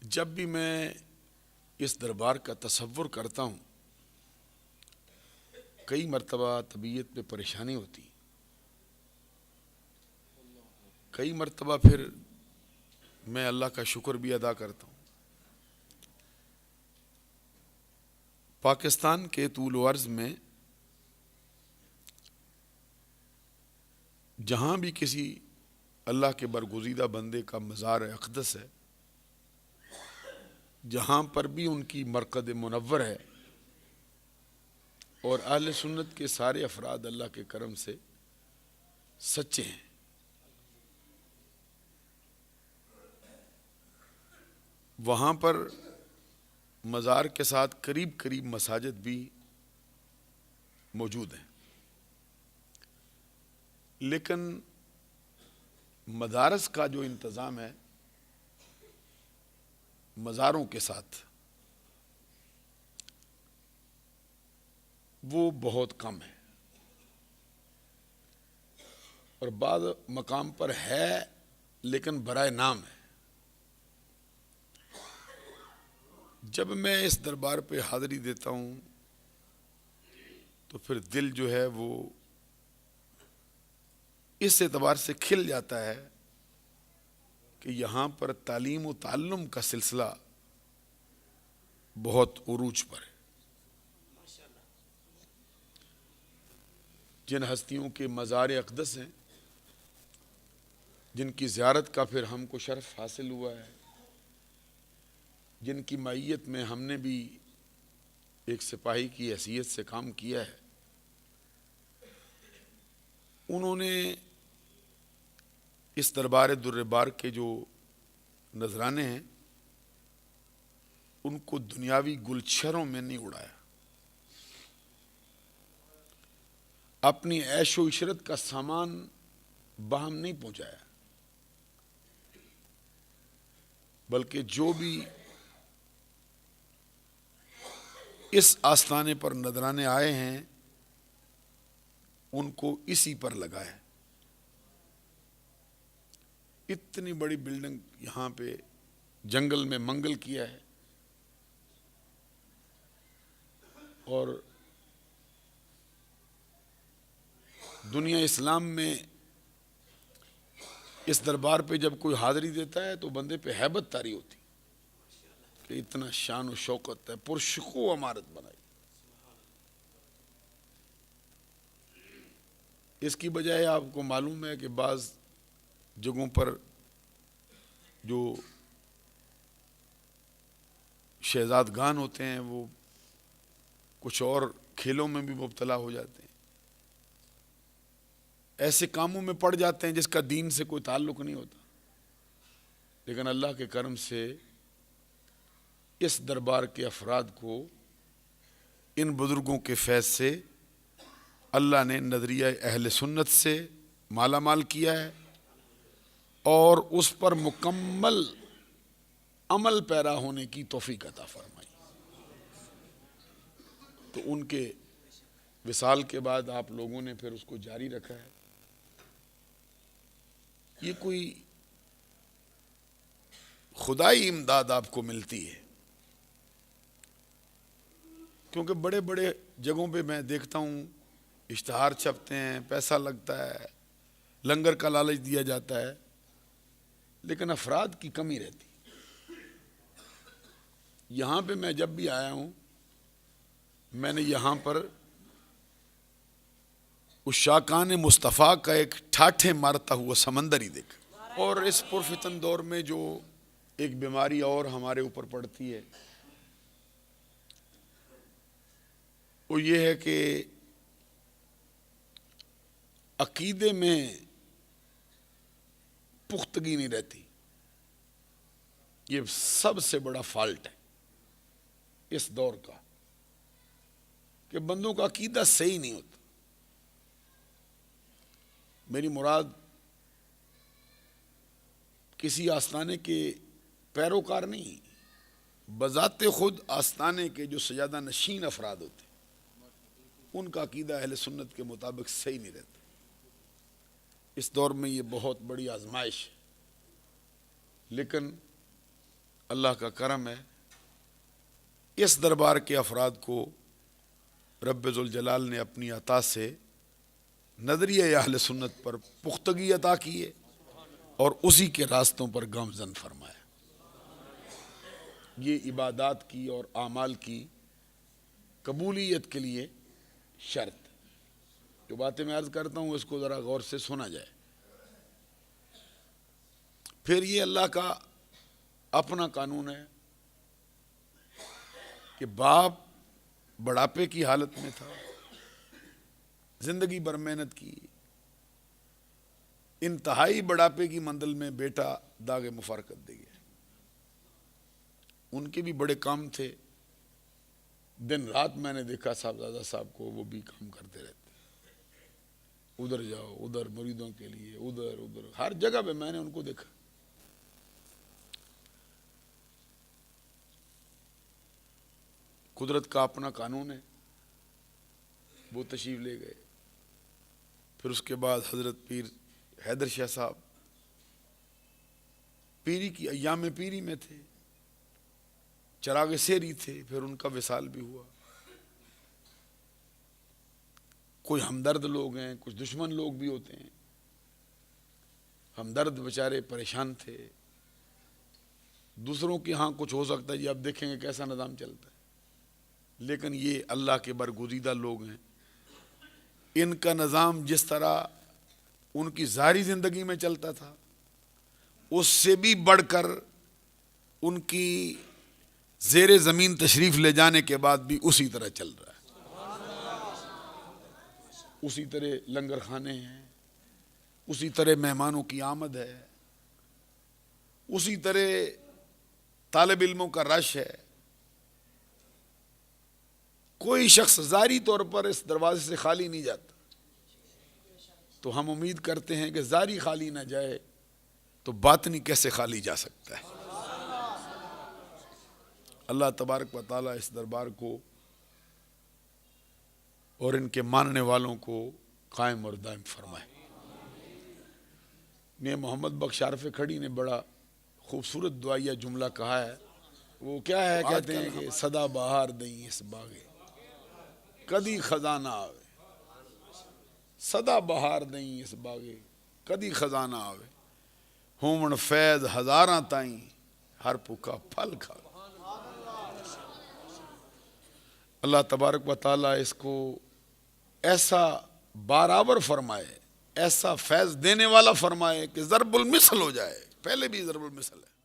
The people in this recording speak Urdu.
جب بھی میں اس دربار کا تصور کرتا ہوں کئی مرتبہ طبیعت پہ پریشانی ہوتی، کئی مرتبہ پھر میں اللہ کا شکر بھی ادا کرتا ہوں۔ پاکستان کے طول و عرض میں جہاں بھی کسی اللہ کے برگزیدہ بندے کا مزار اقدس ہے، جہاں پر بھی ان کی مرقد منور ہے، اور اہل سنت کے سارے افراد اللہ کے کرم سے سچے ہیں، وہاں پر مزار کے ساتھ قریب قریب مساجد بھی موجود ہیں، لیکن مدارس کا جو انتظام ہے مزاروں کے ساتھ وہ بہت کم ہے، اور بعض مقام پر ہے لیکن برائے نام ہے۔ جب میں اس دربار پہ حاضری دیتا ہوں تو پھر دل جو ہے وہ اس اعتبار سے کھل جاتا ہے کہ یہاں پر تعلیم و تعلم کا سلسلہ بہت عروج پر ہے۔ جن ہستیوں کے مزار اقدس ہیں، جن کی زیارت کا پھر ہم کو شرف حاصل ہوا ہے، جن کی معیت میں ہم نے بھی ایک سپاہی کی حیثیت سے کام کیا ہے، انہوں نے اس دربار در بار کے جو نذرانے ہیں ان کو دنیاوی گلچھروں میں نہیں اڑایا، اپنی عیش و عشرت کا سامان باہم نہیں پہنچایا، بلکہ جو بھی اس آستانے پر نذرانے آئے ہیں ان کو اسی پر لگائے۔ اتنی بڑی بلڈنگ یہاں پہ جنگل میں منگل کیا ہے، اور دنیا اسلام میں اس دربار پہ جب کوئی حاضری دیتا ہے تو بندے پہ ہیبت طاری ہوتی کہ اتنا شان و شوکت ہے، پرشکو عمارت بنائی۔ اس کی بجائے آپ کو معلوم ہے کہ بعض جگہوں پر جو شہزادگان ہوتے ہیں وہ کچھ اور کھیلوں میں بھی مبتلا ہو جاتے ہیں، ایسے کاموں میں پڑ جاتے ہیں جس کا دین سے کوئی تعلق نہیں ہوتا، لیکن اللہ کے کرم سے اس دربار کے افراد کو ان بزرگوں کے فیض سے اللہ نے نظریہ اہل سنت سے مالا مال کیا ہے، اور اس پر مکمل عمل پیرا ہونے کی توفیق عطا فرمائی۔ تو ان کے وصال کے بعد آپ لوگوں نے پھر اس کو جاری رکھا ہے۔ یہ کوئی خدائی امداد آپ کو ملتی ہے، کیونکہ بڑے بڑے جگہوں پہ میں دیکھتا ہوں اشتہار چھپتے ہیں، پیسہ لگتا ہے، لنگر کا لالچ دیا جاتا ہے، لیکن افراد کی کمی رہتی۔ یہاں پہ میں جب بھی آیا ہوں میں نے یہاں پر عشاقان مصطفیٰ کا ایک ٹھاٹھے مارتا ہوا سمندر ہی دیکھا، اور اس پرفتن دور میں جو ایک بیماری اور ہمارے اوپر پڑتی ہے وہ یہ ہے کہ عقیدے میں پختگی نہیں رہتی۔ یہ سب سے بڑا فالٹ ہے اس دور کا، کہ بندوں کا عقیدہ صحیح نہیں ہوتا۔ میری مراد کسی آستانے کے پیروکار نہیں، بذات خود آستانے کے جو سجادہ نشین افراد ہوتے ان کا عقیدہ اہل سنت کے مطابق صحیح نہیں رہتا۔ اس دور میں یہ بہت بڑی آزمائش ہے، لیکن اللہ کا کرم ہے، اس دربار کے افراد کو رب ذوالجلال نے اپنی عطا سے نظریہ اہل سنت پر پختگی عطا کی ہے اور اسی کے راستوں پر گامزن فرمایا۔ یہ عبادات کی اور اعمال کی قبولیت کے لیے شرط۔ جو باتیں میں عرض کرتا ہوں اس کو ذرا غور سے سنا جائے۔ پھر یہ اللہ کا اپنا قانون ہے کہ باپ بڑھاپے کی حالت میں تھا، زندگی بھر محنت کی، انتہائی بڑھاپے کی منزل میں بیٹا داغ مفارقت دے گیا۔ ان کے بھی بڑے کام تھے، دن رات میں نے دیکھا صاحبزادہ صاحب کو وہ بھی کام کرتے رہتے، ادھر جاؤ ادھر مریدوں کے لیے، ادھر ادھر ہر جگہ پہ میں نے ان کو دیکھا۔ قدرت کا اپنا قانون ہے، وہ تشریف لے گئے۔ پھر اس کے بعد حضرت پیر حیدر شاہ صاحب پیری کی ایام پیری میں تھے، چراغ سیری تھے، پھر ان کا وصال بھی ہوا۔ کوئی ہمدرد لوگ ہیں، کچھ دشمن لوگ بھی ہوتے ہیں۔ ہمدرد بیچارے پریشان تھے، دوسروں کے ہاں کچھ ہو سکتا ہے، یہ اب دیکھیں گے کیسا نظام چلتا ہے، لیکن یہ اللہ کے برگزیدہ لوگ ہیں۔ ان کا نظام جس طرح ان کی ظاہری زندگی میں چلتا تھا اس سے بھی بڑھ کر ان کی زیر زمین تشریف لے جانے کے بعد بھی اسی طرح چل رہا ہے۔ اسی طرح لنگر خانے ہیں، اسی طرح مہمانوں کی آمد ہے، اسی طرح طالب علموں کا رش ہے۔ کوئی شخص ظاہری طور پر اس دروازے سے خالی نہیں جاتا، تو ہم امید کرتے ہیں کہ ظاہری خالی نہ جائے تو باطنی کیسے خالی جا سکتا ہے۔ اللہ تبارک و تعالیٰ اس دربار کو اور ان کے ماننے والوں کو قائم اور دائم فرمائے۔ میں محمد بخش عارف کھڑی نے بڑا خوبصورت دعائیہ جملہ کہا ہے، وہ کیا ہے؟ کہتے ہیں کہ صدا بہار دئیں اس باغے کدی خزانہ آوے، صدا بہار دئیں اس باغے کدی خزانہ آوے، ہومن فیض ہزاراں تائیں ہر پکا پھل کھاوے۔ اللہ تبارک و تعالیٰ اس کو ایسا بارآور فرمائے، ایسا فیض دینے والا فرمائے کہ ضرب المثل ہو جائے۔ پہلے بھی ضرب المثل ہے۔